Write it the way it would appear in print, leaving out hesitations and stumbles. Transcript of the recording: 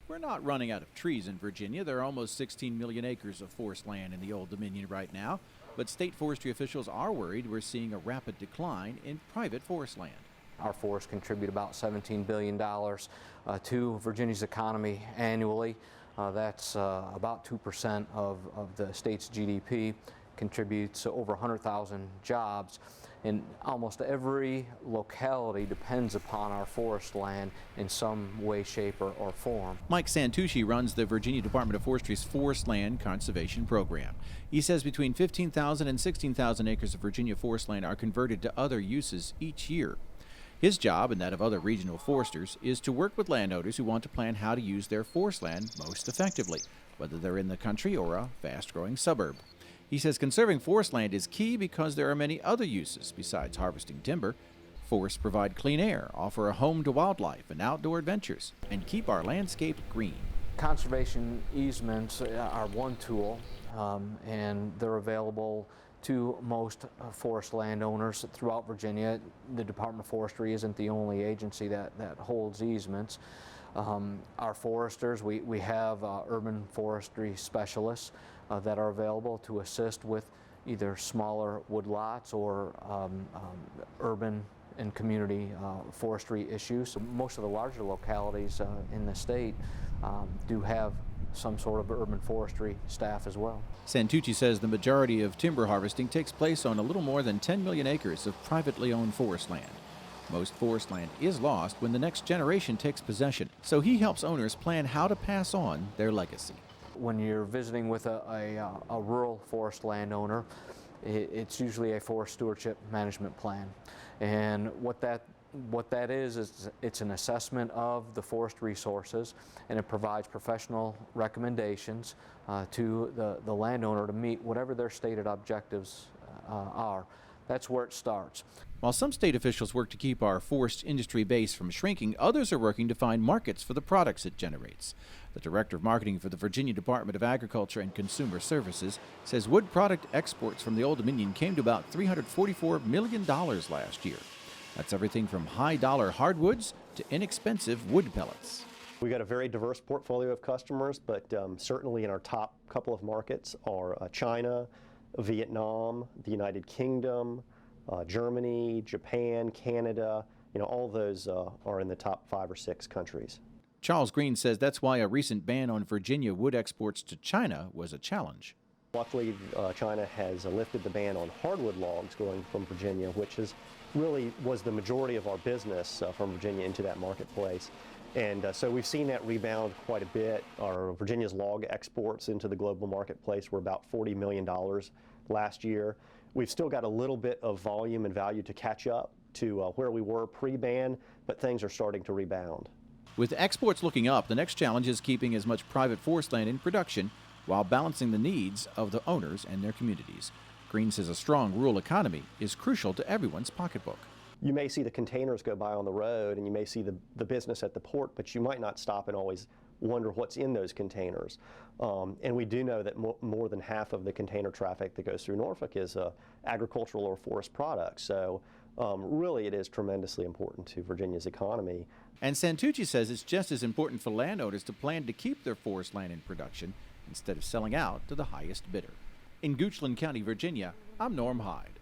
We're not running out of trees in Virginia. There are almost 16 million acres of forest land in the Old Dominion right now. But state forestry officials are worried we're seeing a rapid decline in private forest land. Our forests contribute about $17 billion to Virginia's economy annually. That's about 2% of the state's GDP, contributes over 100,000 jobs. And almost every locality depends upon our forest land in some way, shape, or form. Mike Santucci runs the Virginia Department of Forestry's Forest Land Conservation Program. He says between 15,000 and 16,000 acres of Virginia forest land are converted to other uses each year. His job, and that of other regional foresters, is to work with landowners who want to plan how to use their forest land most effectively, whether they're in the country or a fast-growing suburb. He says conserving forest land is key because there are many other uses besides harvesting timber. Forests provide clean air, offer a home to wildlife and outdoor adventures, and keep our landscape green. Conservation easements are one tool, and they're available to most forest landowners throughout Virginia. The Department of Forestry isn't the only agency that holds easements. Our foresters, we have urban forestry specialists that are available to assist with either smaller woodlots or urban and community forestry issues. So most of the larger localities in the state do have some sort of urban forestry staff as well. Santucci says the majority of timber harvesting takes place on a little more than 10 million acres of privately owned forest land. Most forest land is lost when the next generation takes possession, so he helps owners plan how to pass on their legacy. When you're visiting with a rural forest landowner, it's usually a forest stewardship management plan. And what that is it's an assessment of the forest resources, and it provides professional recommendations to the landowner to meet whatever their stated objectives are. That's where it starts. While some state officials work to keep our forest industry base from shrinking, others are working to find markets for the products it generates. The Director of Marketing for the Virginia Department of Agriculture and Consumer Services says wood product exports from the Old Dominion came to about $344 million last year. That's everything from high-dollar hardwoods to inexpensive wood pellets. We've got a very diverse portfolio of customers, but certainly in our top couple of markets are China, Vietnam, the United Kingdom, Germany, Japan, Canada. All of those are in the top 5 or 6 countries. Charles Green says that's why a recent ban on Virginia wood exports to China was a challenge. Luckily, China has lifted the ban on hardwood logs going from Virginia, which really was the majority of our business from Virginia into that marketplace. And so we've seen that rebound quite a bit. Our Virginia's log exports into the global marketplace were about $40 million last year. We've still got a little bit of volume and value to catch up to where we were pre-ban, but things are starting to rebound. With exports looking up, the next challenge is keeping as much private forest land in production while balancing the needs of the owners and their communities. Green says a strong rural economy is crucial to everyone's pocketbook. You may see the containers go by on the road, and you may see the business at the port, but you might not stop and always wonder what's in those containers. And we do know that more than half of the container traffic that goes through Norfolk is agricultural or forest products. So really it is tremendously important to Virginia's economy. And Santucci says it's just as important for landowners to plan to keep their forest land in production instead of selling out to the highest bidder. In Goochland County, Virginia, I'm Norm Hyde.